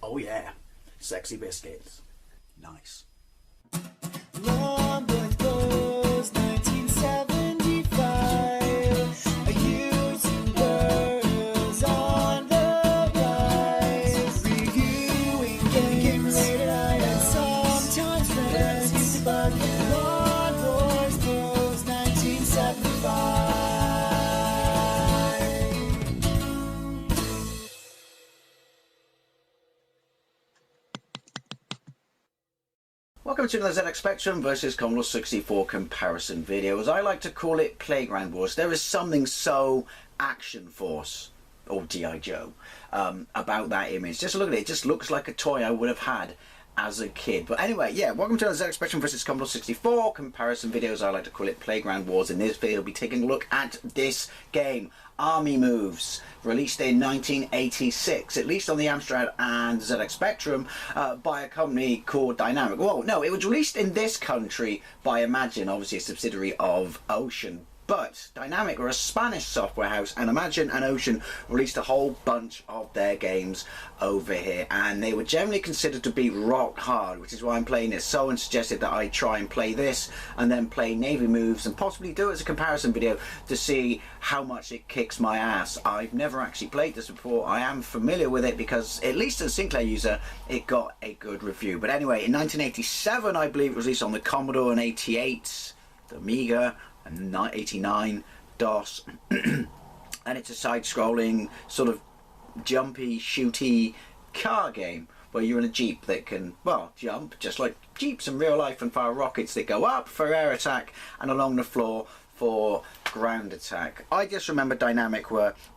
Oh yeah, sexy biscuits. Nice. Long boys blues, 1975. Using girls on the rise. Reviewing games late at night and sometimes friends. But Long boys blues, 1975. Welcome to another ZX Spectrum vs Commodore 64 comparison video. As I like to call it, Playground Wars. There is something so Action Force, or G.I. Joe, about that image. Just look at it. It just looks like a toy I would have had as a kid. But anyway, yeah, welcome to another ZX Spectrum vs Commodore 64 comparison videos. I like to call it Playground Wars. In this video, we'll be taking a look at this game, Army Moves, released in 1986, at least on the Amstrad and ZX Spectrum, by a company called Dynamic. Well, no, it was released in this country by Imagine, obviously a subsidiary of Ocean. But Dynamic were a Spanish software house, and Imagine and Ocean released a whole bunch of their games over here, and they were generally considered to be rock hard, which is why I'm playing this. Someone suggested that I try and play this and then play Navy Moves and possibly do it as a comparison video to see how much it kicks my ass. I've never actually played this before. I am familiar with it because, at least as a Sinclair user, it got a good review. But anyway, in 1987, I believe it was released on the Commodore and 88, the Amiga, and 89 DOS, and it's a side-scrolling sort of jumpy, shooty car game where you're in a Jeep that can, well, jump just like Jeeps in real life and fire rockets that go up for air attack and along the floor for ground attack. I just remember Dynamic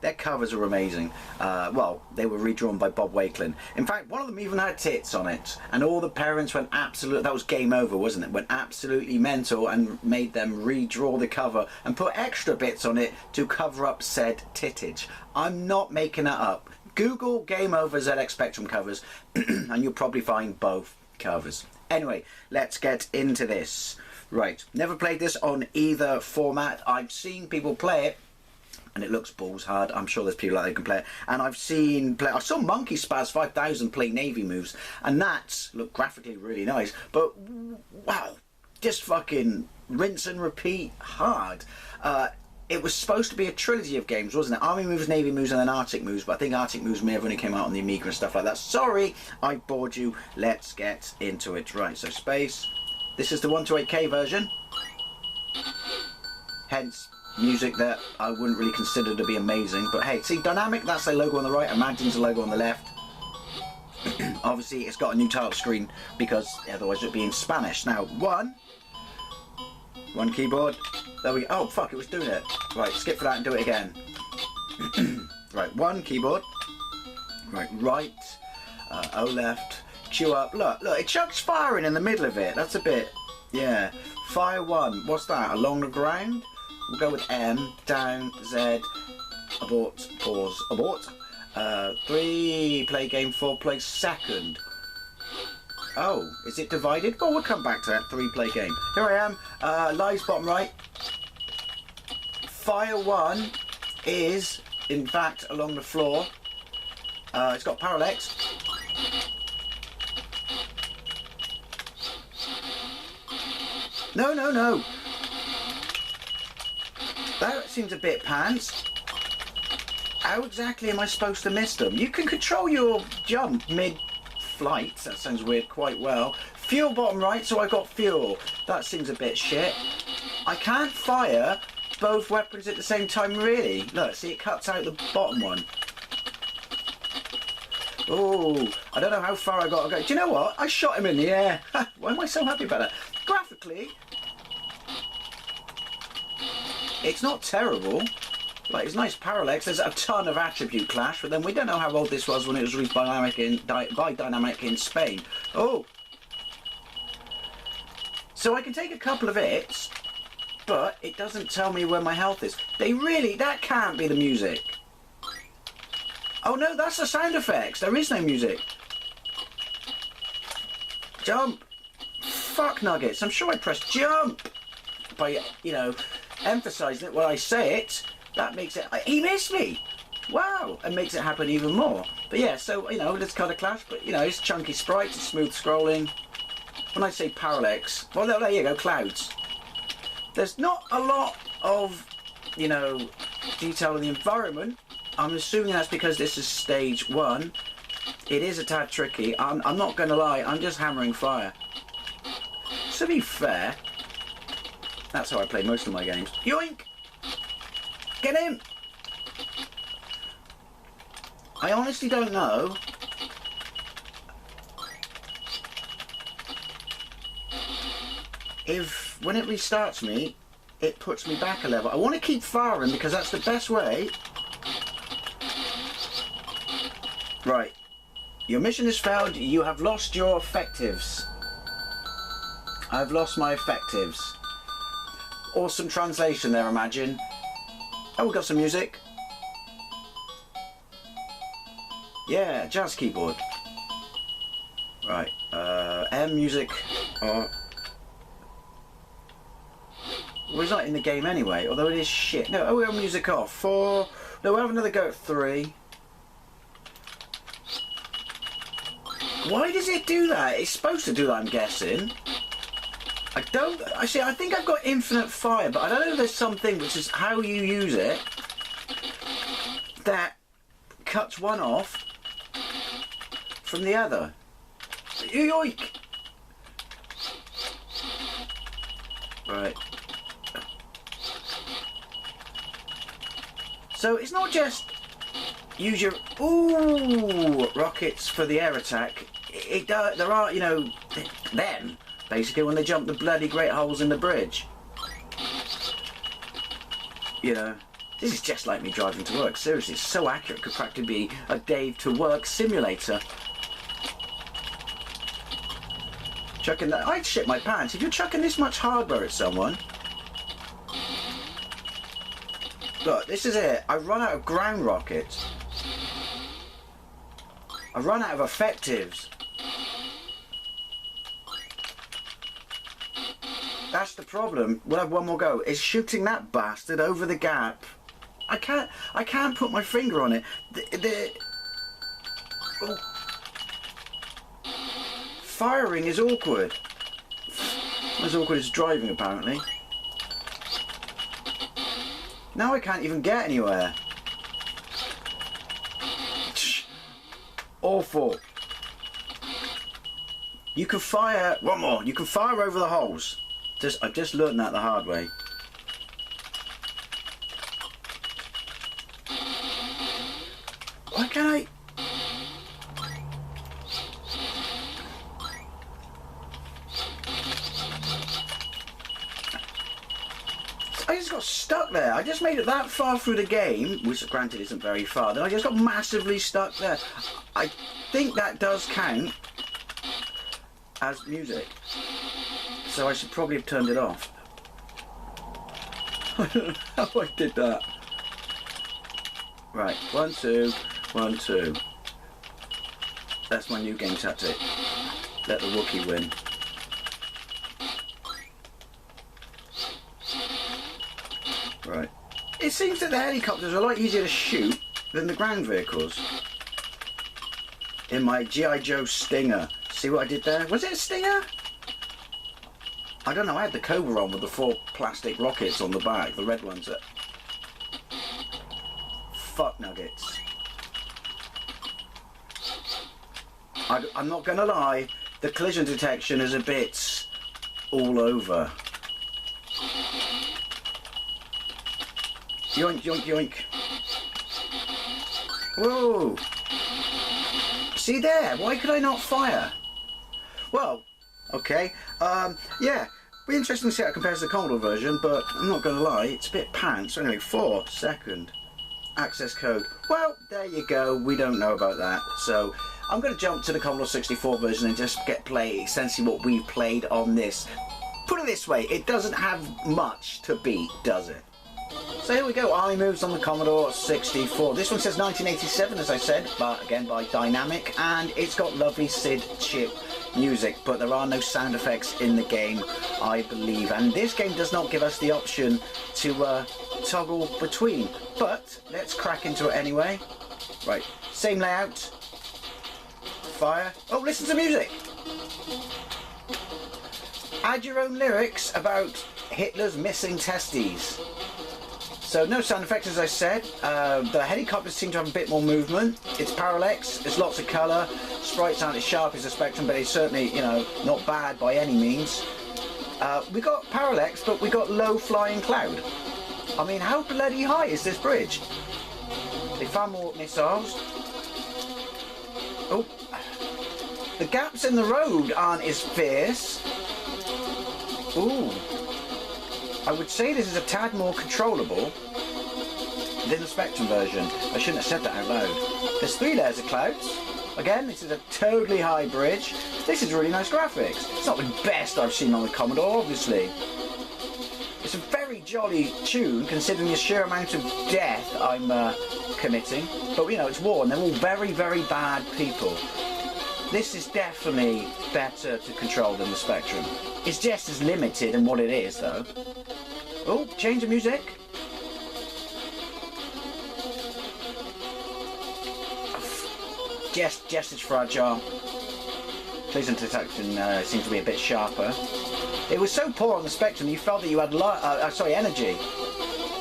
their covers were amazing. Well, they were redrawn by Bob Wakelin. In fact, one of them even had tits on it, and all the parents went absolute. That was Game Over, wasn't it? Went absolutely mental and made them redraw the cover and put extra bits on it to cover up said tittage. I'm not making that up. Google Game Over ZX Spectrum covers, and you'll probably find both covers. Anyway, let's get into this. Right, never played this on either format. I've seen people play it, and it looks balls hard. I'm sure there's people out there who can play it. And I saw Monkey Spaz 5000 play Navy Moves, and that looked graphically really nice. But wow, just fucking rinse and repeat hard. It was supposed to be a trilogy of games, wasn't it? Army Moves, Navy Moves, and then Arctic Moves. But I think Arctic Moves may have only came out on the Amiga and stuff like that. Sorry, I bored you. Let's get into it. Right, so space. This is the 128K version, hence music that I wouldn't really consider to be amazing. But hey, see, Dynamic, that's their logo on the right, Imagine's the logo on the left. Obviously, it's got a new title screen because otherwise it'd be in Spanish. Now, one keyboard, there we go. Oh, fuck, it was doing it. Right, skip for that and do it again. Right, one keyboard, right, O left, Q up. Look, it chucks firing in the middle of it. That's a bit, yeah. Fire one. What's that? Along the ground? We'll go with M. Down. Z. Abort. Pause. Abort. 3. Play game. 4. Play second. Oh, is it divided? Well, we'll come back to that. 3. Play game. Here I am. Lives bottom right. Fire one is, in fact, along the floor. It's got parallax. No. That seems a bit pants. How exactly am I supposed to miss them? You can control your jump mid-flight. That sounds weird quite well. Fuel bottom right, so I got fuel. That seems a bit shit. I can't fire both weapons at the same time, really. Look, see, it cuts out the bottom one. Oh, I don't know how far I got to go. Do you know what? I shot him in the air. Why am I so happy about that? Graphically, it's not terrible. Like, it's nice parallax. There's a ton of attribute clash, but then we don't know how old this was when it was released by Dynamic in Spain. Oh. So I can take a couple of hits, but it doesn't tell me where my health is. That can't be the music. Oh no, that's the sound effects. There is no music. Jump. Fuck nuggets. I'm sure I pressed jump by, you know, emphasising it when I say it. That makes it... He missed me. Wow, it makes it happen even more. But yeah, so, you know, it's kind of clash, but, you know, it's chunky sprites, it's smooth scrolling. When I say parallax, well, there you go, clouds. There's not a lot of, you know, detail in the environment. I'm assuming that's because this is stage 1. It is a tad tricky. I'm not going to lie, I'm just hammering fire. To be fair, that's how I play most of my games. Yoink! Get him! I honestly don't know if when it restarts me, it puts me back a level. I want to keep firing because that's the best way. Right. Your mission has failed. You have lost your effectives. I've lost my effectives. Awesome translation there, imagine. Oh, we've got some music. Yeah, jazz keyboard. Right, M music. Well, he's not in the game anyway, although it is shit. No, we have music off. 4. No, we'll have another go at 3. Why does it do that? It's supposed to do that, I'm guessing. I don't... Actually, I think I've got infinite fire, but I don't know if there's something which is how you use it that cuts one off from the other. Yoink! Right. So it's not just use your rockets for the air attack. There are, you know, them basically when they jump the bloody great holes in the bridge. You know, this is just like me driving to work. Seriously, it's so accurate. It could practically be a Dave to work simulator. Chucking that, I'd shit my pants if you're chucking this much hardware at someone. Look, this is it. I run out of ground rockets. I run out of effectives. That's the problem. We'll have one more go. Is shooting that bastard over the gap. I can't put my finger on it. Oh. Firing is awkward. As awkward as driving, apparently. Now I can't even get anywhere. Awful. You can fire... One more. You can fire over the holes. I've just learned that the hard way. Why can't I... I just got stuck there. I just made it that far through the game, which granted isn't very far, then I just got massively stuck there. I think that does count as music. So I should probably have turned it off. I don't know how I did that. Right, 1, 2, 1, 2. That's my new game tactic. Let the Wookiee win. Right. It seems that the helicopters are a lot easier to shoot than the ground vehicles. In my G.I. Joe Stinger. See what I did there? Was it a Stinger? I don't know, I had the Cobra on with the 4 plastic rockets on the back, the red ones that... Fuck nuggets. I'm not gonna lie, the collision detection is a bit all over. Yoink, yoink, yoink. Whoa! See there, why could I not fire? Well, okay, yeah. Be interesting to see how it compares to the Commodore version, but I'm not going to lie, it's a bit pants. So anyway, 4 second access code. Well, there you go. We don't know about that. So I'm going to jump to the Commodore 64 version and just play essentially what we've played on this. Put it this way, it doesn't have much to beat, does it? So here we go, army moves on the Commodore 64. This one says 1987, as I said, but again by Dynamic, and it's got lovely SID chip music, but there are no sound effects in the game, I believe, and this game does not give us the option to toggle between. But let's crack into it anyway. Right, same layout. Fire. Oh, listen to music. Add your own lyrics about Hitler's missing testes. So no sound effects, as I said. The helicopters seem to have a bit more movement. It's parallax, there's lots of colour. Sprites aren't as sharp as the Spectrum, but it's certainly, you know, not bad by any means. We got parallax, but we got low flying cloud. I mean, how bloody high is this bridge? They found more missiles. Oh, the gaps in the road aren't as fierce. Ooh. I would say this is a tad more controllable than the Spectrum version. I shouldn't have said that out loud. There's 3 layers of clouds. Again, this is a totally high bridge. This is really nice graphics. It's not the best I've seen on the Commodore, obviously. It's a very jolly tune, considering the sheer amount of death I'm committing. But, you know, it's war, and they're all very, very bad people. This is definitely better to control than the Spectrum. It's just as limited in what it is, though. Oh, change of music. Just as fragile. Pleasant detection seems to be a bit sharper. It was so poor on the Spectrum, you felt that you had energy.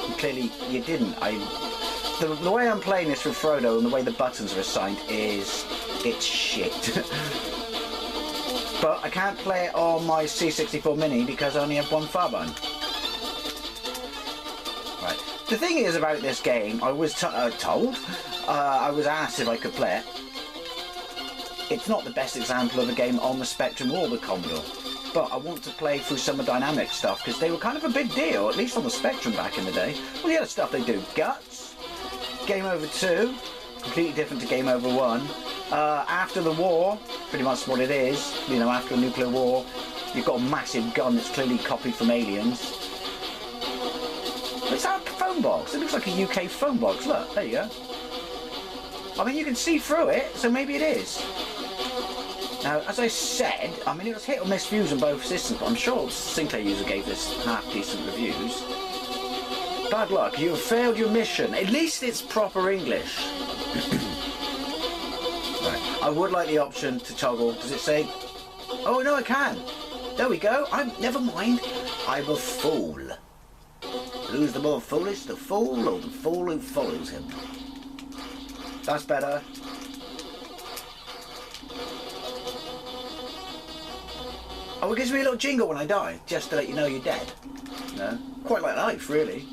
And clearly, you didn't. The way I'm playing this with Frodo and the way the buttons are assigned is... it's shit. But I can't play it on my C64 Mini because I only have one far button. Right. The thing is about this game, I was told, I was asked if I could play it. It's not the best example of a game on the Spectrum or the Commodore. But I want to play through some of the dynamic stuff because they were kind of a big deal, at least on the Spectrum back in the day. Well, the other stuff they do, Guts, Game Over 2, completely different to Game Over 1. After the war, pretty much what it is, you know, after a nuclear war, you've got a massive gun that's clearly copied from Aliens. It's that phone box. It looks like a UK phone box. Look, there you go. I mean, you can see through it, so maybe it is. Now, as I said, I mean, it was hit or miss views on both systems, but I'm sure Sinclair user gave this half-decent reviews. Bad luck, you have failed your mission. At least it's proper English. Right. I would like the option to toggle. Does it say? Oh, no, I can. There we go. Never mind. I'm a fool. Who's the more foolish, the fool or the fool who follows him? That's better. Oh, it gives me a little jingle when I die, just to let you know you're dead. You know? Quite like life, really.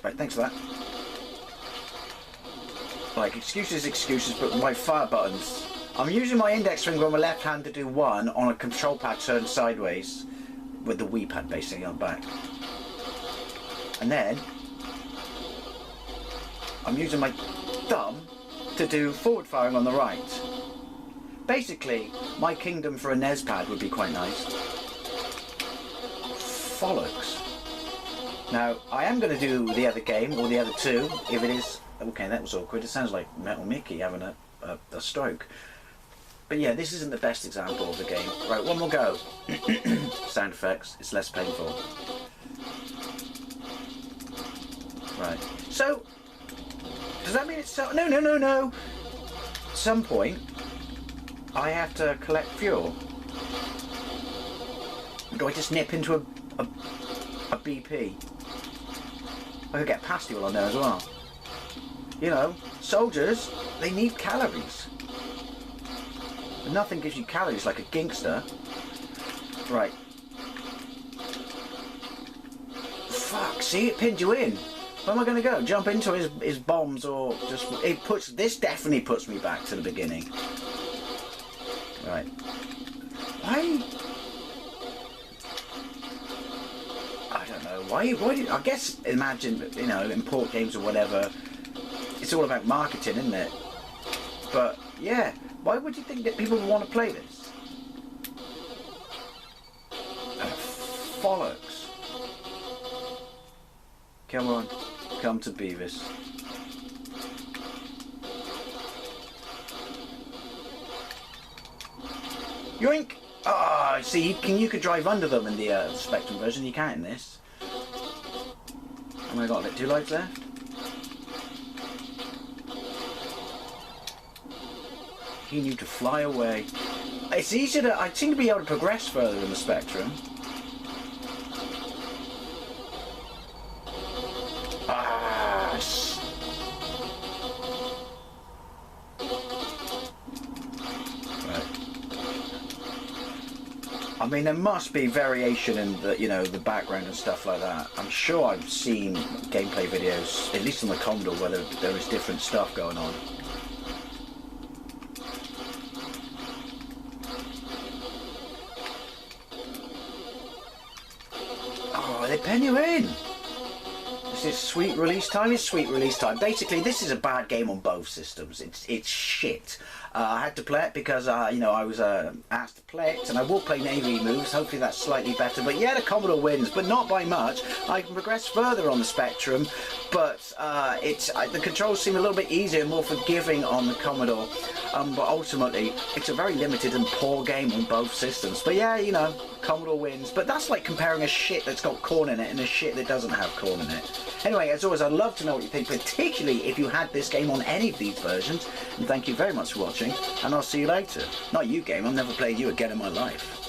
Right, thanks for that. Like, excuses, but my fire buttons. I'm using my index finger on my left hand to do one on a control pad turned sideways, with the Wii pad basically on back. And then, I'm using my thumb to do forward firing on the right. Basically, my kingdom for a NES pad would be quite nice. Bollocks. Now, I am going to do the other game, or the other two, if it is... Okay, that was awkward. It sounds like Metal Mickey having a stroke. But yeah, this isn't the best example of the game. Right, one more go. Sound effects, it's less painful. Right, so... Does that mean it's... No. At some point, I have to collect fuel. Do I just nip into a BP? I could get past fuel on there as well. You know, soldiers, they need calories. But nothing gives you calories like a gangster. Right. Fuck, see, it pinned you in. Where am I going to go? Jump into his bombs or just... This definitely puts me back to the beginning. Right. Why... I don't know. Why do... I guess, imagine, you know, in port games or whatever, it's all about marketing, isn't it? But, yeah. Why would you think that people would want to play this? Bollocks. Come on. Come to Beavis. Yoink! Oh, see, you could drive under them in the Spectrum version. You can't in this. Oh my god, 2 lights left. He knew to fly away. It's easier to, I seem to be able to progress further in the Spectrum. Ah, right. I mean, there must be variation in the, the background and stuff like that. I'm sure I've seen gameplay videos, at least on the Commodore, where there is different stuff going on. Oh, they pen you in. Is this sweet release time? It's sweet release time. Basically, this is a bad game on both systems. It's shit. I had to play it because, I was asked to play it, and I will play Navy moves. Hopefully that's slightly better. But yeah, the Commodore wins, but not by much. I can progress further on the Spectrum, but the controls seem a little bit easier and more forgiving on the Commodore. But ultimately, it's a very limited and poor game on both systems. But yeah, Commodore wins. But that's like comparing a shit that's got corn in it and a shit that doesn't have corn in it. Anyway, as always, I'd love to know what you think, particularly if you had this game on any of these versions. And thank you very much for watching, and I'll see you later. Not you, game. I've never played you again in my life.